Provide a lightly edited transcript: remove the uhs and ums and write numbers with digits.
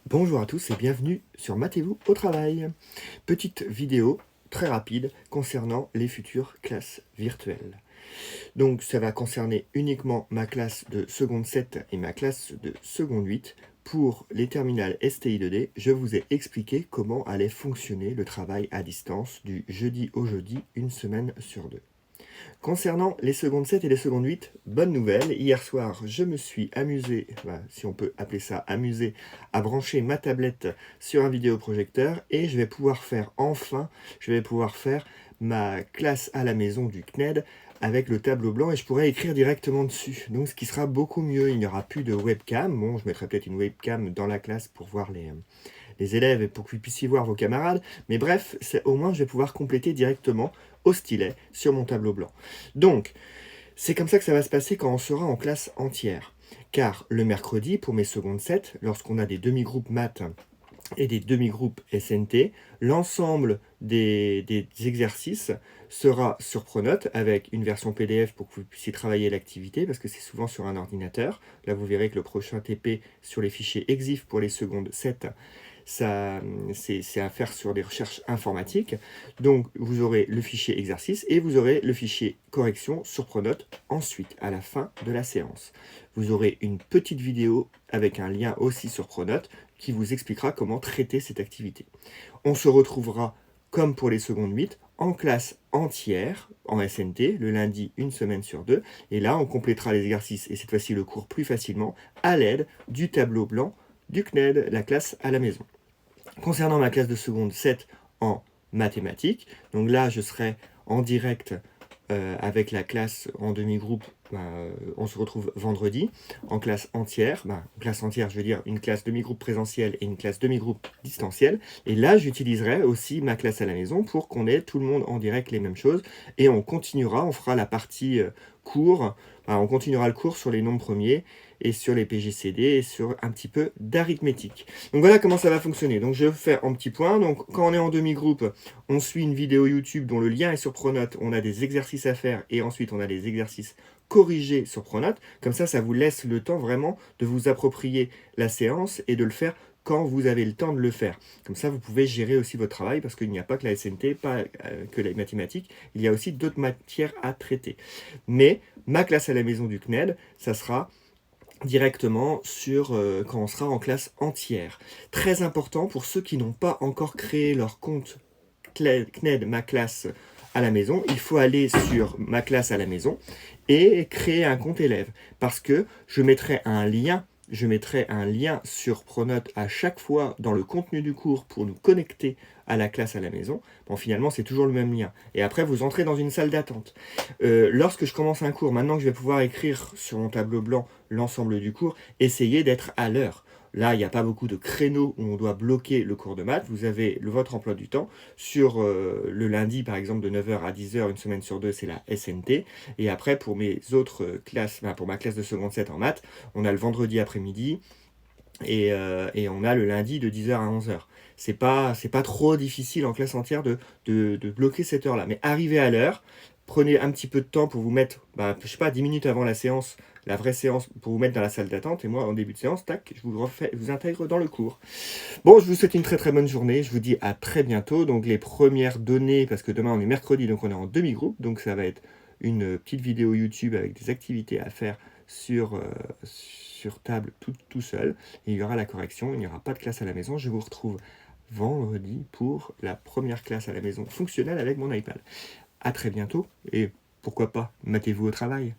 Bonjour à tous et bienvenue sur Matez-vous au travail. Petite vidéo très rapide concernant les futures classes virtuelles. Donc ça va concerner uniquement ma classe de seconde 7 et ma classe de seconde 8. Pour les terminales STI2D, je vous ai expliqué comment allait fonctionner le travail à distance du jeudi au jeudi, une semaine sur deux. Concernant les secondes 7 et les secondes 8, bonne nouvelle, hier soir je me suis amusé, si on peut appeler ça amusé, à brancher ma tablette sur un vidéoprojecteur et je vais pouvoir faire ma classe à la maison du CNED avec le tableau blanc et je pourrai écrire directement dessus. Donc ce qui sera beaucoup mieux, il n'y aura plus de webcam. Bon, je mettrai peut-être une webcam dans la classe pour voir les élèves et pour que vous puissiez voir vos camarades. Mais bref, au moins je vais pouvoir compléter directement au stylet sur mon tableau blanc. Donc, c'est comme ça que ça va se passer quand on sera en classe entière. Car le mercredi, pour mes secondes 7, lorsqu'on a des demi-groupes maths et des demi-groupes SNT, l'ensemble des exercices sera sur Pronote avec une version PDF pour que vous puissiez travailler l'activité, parce que c'est souvent sur un ordinateur. Là, vous verrez que le prochain TP sur les fichiers EXIF pour les secondes 7, c'est à faire sur des recherches informatiques. Donc, vous aurez le fichier exercice et vous aurez le fichier correction sur Pronote ensuite, à la fin de la séance. Vous aurez une petite vidéo avec un lien aussi sur Pronote qui vous expliquera comment traiter cette activité. On se retrouvera, comme pour les secondes 8, en classe entière, en SNT, le lundi, une semaine sur deux. Et là, on complétera les exercices, et cette fois-ci le cours plus facilement, à l'aide du tableau blanc du CNED, la classe à la maison. Concernant ma classe de seconde 7 en mathématiques, donc là, je serai en direct avec la classe en demi-groupe. On se retrouve vendredi en classe entière. Classe entière, je veux dire une classe demi-groupe présentielle et une classe demi-groupe distancielle. Et là, j'utiliserai aussi ma classe à la maison pour qu'on ait tout le monde en direct les mêmes choses. Et on continuera, on fera la partie cours. On continuera le cours sur les nombres premiers et sur les PGCD et sur un petit peu d'arithmétique. Donc voilà comment ça va fonctionner. Donc je fais en petits points. Donc quand on est en demi-groupe, on suit une vidéo YouTube dont le lien est sur Pronote. On a des exercices à faire et ensuite on a des exercices corrigés sur Pronote. Comme ça vous laisse le temps vraiment de vous approprier la séance et de le faire quand vous avez le temps de le faire. Comme ça, vous pouvez gérer aussi votre travail parce qu'il n'y a pas que la SNT, pas que les mathématiques, il y a aussi d'autres matières à traiter. Mais ma classe à la maison du CNED, ça sera directement sur quand on sera en classe entière. Très important pour ceux qui n'ont pas encore créé leur compte CNED, ma classe à la maison, il faut aller sur ma classe à la maison et créer un compte élève parce que je mettrai un lien sur Pronote à chaque fois dans le contenu du cours pour nous connecter à la classe à la maison. Bon, finalement, c'est toujours le même lien. Et après, vous entrez dans une salle d'attente. Lorsque je commence un cours, maintenant que je vais pouvoir écrire sur mon tableau blanc l'ensemble du cours, essayez d'être à l'heure. Là, il n'y a pas beaucoup de créneaux où on doit bloquer le cours de maths. Vous avez votre emploi du temps. Sur le lundi, par exemple, de 9h à 10h, une semaine sur deux, c'est la SNT. Et après, pour mes autres classes, pour ma classe de seconde 7 en maths, on a le vendredi après-midi et on a le lundi de 10h à 11h. C'est pas trop difficile en classe entière de bloquer cette heure-là. Mais arrivez à l'heure, prenez un petit peu de temps pour vous mettre, 10 minutes avant la séance, la vraie séance, pour vous mettre dans la salle d'attente. Et moi, en début de séance, tac, je vous intègre dans le cours. Bon, je vous souhaite une très très bonne journée. Je vous dis à très bientôt. Donc les premières données, parce que demain on est mercredi, donc on est en demi-groupe. Donc ça va être une petite vidéo YouTube avec des activités à faire sur table tout seul. Et il y aura la correction, il n'y aura pas de classe à la maison. Je vous retrouve vendredi pour la première classe à la maison fonctionnelle avec mon iPad. À très bientôt et pourquoi pas, matez-vous au travail.